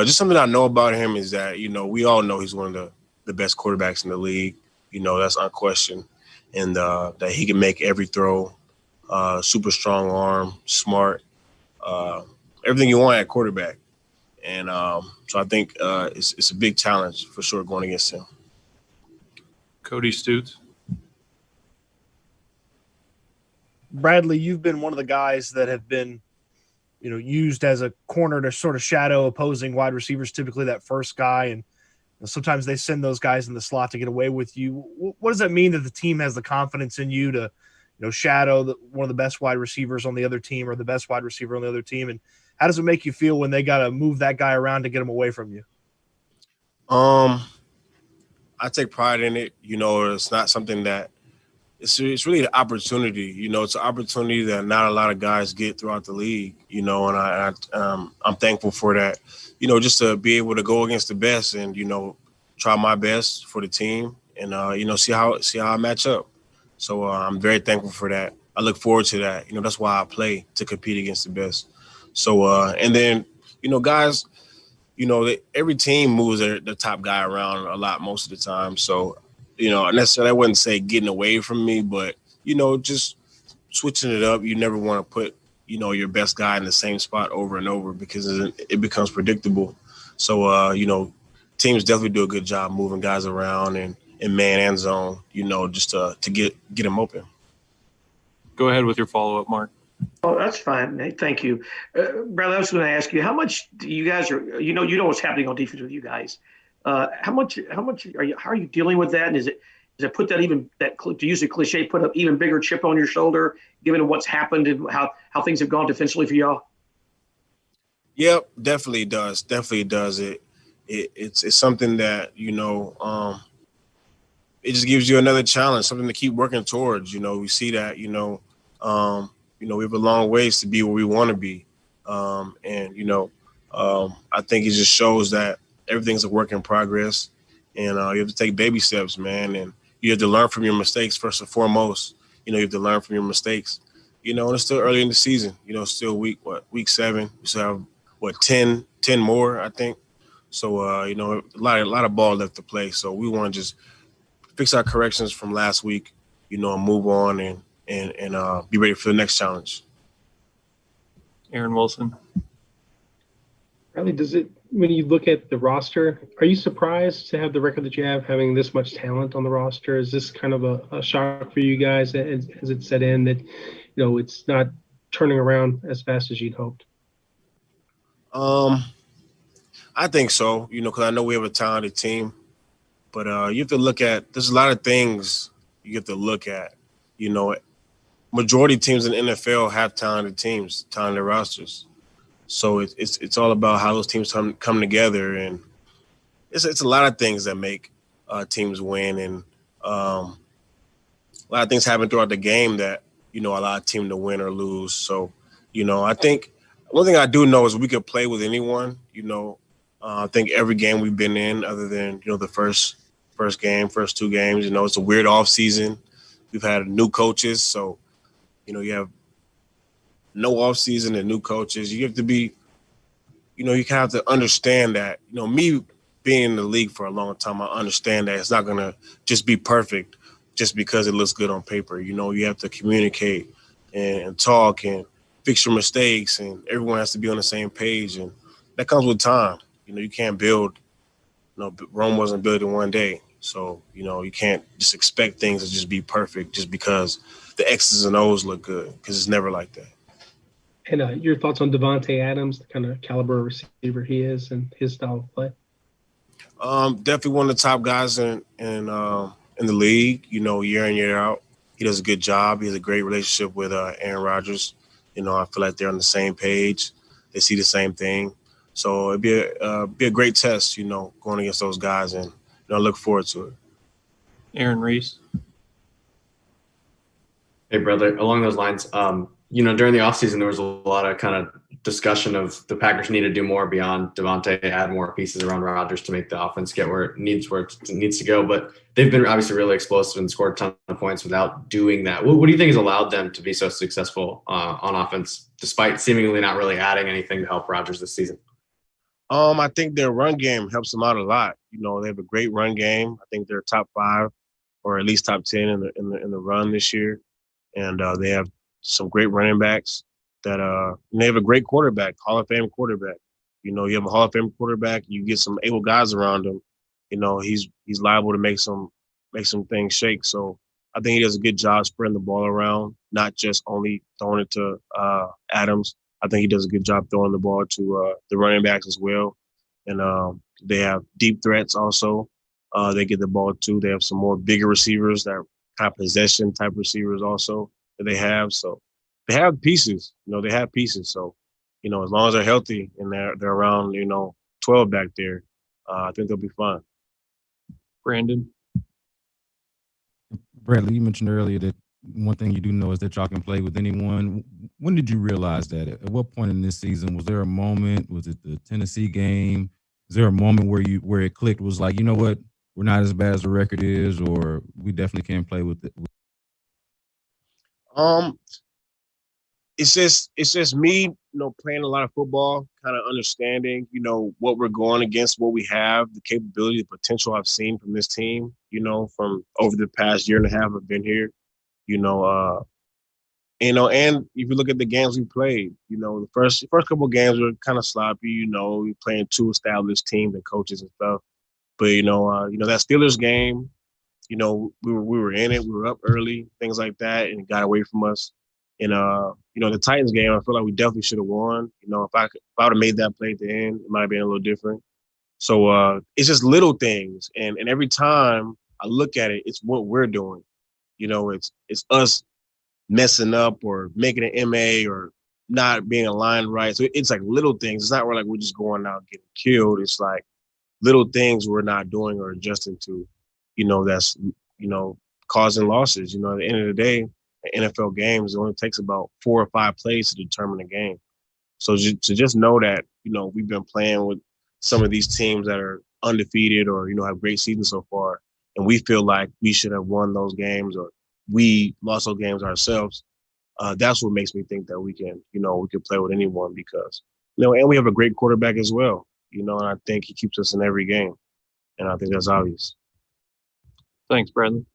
Just something I know about him is that, we all know he's one of the best quarterbacks in the league. That's unquestioned. And that he can make every throw, super strong arm, smart, everything you want at quarterback. And so I think it's a big challenge for sure going against him. Cody Stutes. Bradley, you've been one of the guys that have been, used as a corner to sort of shadow opposing wide receivers, typically that first guy. And sometimes they send those guys in the slot to get away with you. What does that mean that the team has the confidence in you to, shadow one of the best wide receivers on the other team or the best wide receiver on the other team? And how does it make you feel when they got to move that guy around to get him away from you? I take pride in it. It's not something that it's really an opportunity. It's an opportunity that not a lot of guys get throughout the league. And I'm thankful for that. Just to be able to go against the best and try my best for the team and see how I match up. So I'm very thankful for that. I look forward to that. That's why I play, to compete against the best. So and then guys, every team moves their top guy around a lot most of the time. So necessarily I wouldn't say getting away from me, but just switching it up. You never want to put your best guy in the same spot over and over because it becomes predictable. So teams definitely do a good job moving guys around and in man and zone, just to get them open. Go ahead with your follow-up, Mark. Oh, that's fine. Hey, thank you. Bradley, I was going to ask you, how much do you guys are, you know what's happening on defense with you how are you dealing with that? And does it put to use a cliche, put an even bigger chip on your shoulder, given what's happened and how things have gone defensively for y'all? Yep, definitely does. Definitely does. It's something that, it just gives you another challenge, something to keep working towards. We see that, we have a long ways to be where we want to be. I think it just shows that everything's a work in progress, and you have to take baby steps, man. And you have to learn from your mistakes first and foremost. You have to learn from your mistakes. And it's still early in the season. Still week 7. We still have 10 more, I think. So a lot of ball left to play. So we want to just fix our corrections from last week, and move on and be ready for the next challenge. Aaron Wilson. Bradley, when you look at the roster, are you surprised to have the record that you have, having this much talent on the roster? Is this kind of a shock for you guys as it set in that, it's not turning around as fast as you'd hoped? I think so, because I know we have a talented team, but you have to look at, there's a lot of things you have to look at. Majority teams in the NFL have talented rosters. So it's all about how those teams come together, and it's a lot of things that make teams win, and a lot of things happen throughout the game that allow a team to win or lose. So I think one thing I do know is we could play with anyone. I think every game we've been in, other than the first two games, it's a weird off season. We've had new coaches, so you have no off season and new coaches. You have to be, you kind of have to understand that. Me being in the league for a long time, I understand that it's not gonna just be perfect just because it looks good on paper. You have to communicate and talk and fix your mistakes, and everyone has to be on the same page, and that comes with time. You can't build. Rome wasn't built in one day. So, you can't just expect things to just be perfect just because the X's and O's look good, because it's never like that. And your thoughts on Devontae Adams, the kind of caliber receiver he is and his style of play? Definitely one of the top guys in the league, year in, year out. He does a good job. He has a great relationship with Aaron Rodgers. I feel like they're on the same page. They see the same thing. So it'd be a great test, going against those guys, and I look forward to it. Aaron Reese. Hey, brother. Along those lines, during the offseason, there was a lot of kind of discussion of the Packers need to do more beyond Devontae, add more pieces around Rodgers to make the offense get where it needs to go. But they've been obviously really explosive and scored a ton of points without doing that. What do you think has allowed them to be so successful on offense, despite seemingly not really adding anything to help Rodgers this season? I think their run game helps them out a lot. You know, they have a great run game. I think they're top 5 or at least top 10 in the run this year, and they have some great running backs. And they have a great quarterback, Hall of Fame quarterback. You know, you have a Hall of Fame quarterback. You get some able guys around him. You know, he's liable to make some things shake. So I think he does a good job spreading the ball around, not just only throwing it to Adams. I think he does a good job throwing the ball to the running backs as well. And they have deep threats also. They get the ball too. They have some more bigger receivers that are kind of possession type receivers also that they have. So they have pieces. You know, they have pieces. So, you know, as long as they're healthy and they're around, 12 back there, I think they'll be fine. Brandon. Bradley, you mentioned earlier that one thing you do know is that y'all can play with anyone. When did you realize that? At what point in this season? Was there a moment? Was it the Tennessee game? Is there a moment where it clicked? Was like, you know what? We're not as bad as the record is, or we definitely can't play with it. It's just me, playing a lot of football, kind of understanding, what we're going against, what we have, the capability, the potential I've seen from this team, from over the past year and a half I've been here, and if you look at the games we played, the first couple of games were kind of sloppy, we playing 2 established teams and coaches and stuff. But, that Steelers game, we were in it, we were up early, things like that, and it got away from us. And, the Titans game, I feel like we definitely should have won. If I would have made that play at the end, it might have been a little different. So it's just little things. And every time I look at it, it's what we're doing. It's us messing up or making an MA or not being aligned right. So it's like little things. It's not where like we're just going out and getting killed. It's like little things we're not doing or adjusting to, that's, causing losses. At the end of the day, NFL games, it only takes about 4 or 5 plays to determine a game. So to just know that, we've been playing with some of these teams that are undefeated or, have great seasons so far, and we feel like we should have won those games or we lost those games ourselves, that's what makes me think that we can play with anyone because, and we have a great quarterback as well, and I think he keeps us in every game. And I think that's obvious. Thanks, Bradley.